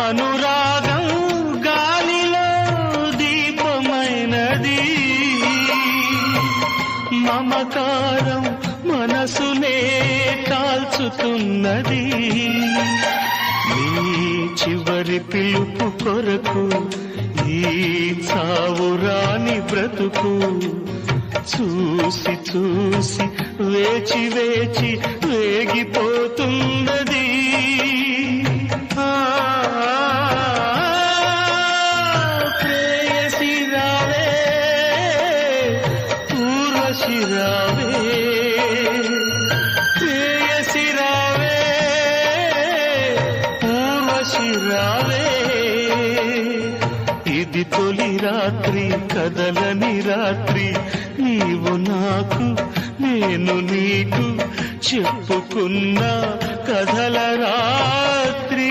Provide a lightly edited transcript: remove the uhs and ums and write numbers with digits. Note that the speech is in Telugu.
అనురాగం గాలిలో దీపమైనది, మమకారం మనసునే కాల్చుతున్నది. నీ చివరి పిలుపు కొరకు ఈ చావురాని బ్రతుకు చూసి చూసి వేచి వేచి వేగిపోతున్నది. ప్రేయసి రావే, ఊర్వశి రావే, ప్రేయసి రావే, ఊర్వశి రావే. ఇది తొలి రాత్రి, కదలని రాత్రి, నీవు నాకు నేను నీకు చెప్పుకున్న కథల రాత్రి.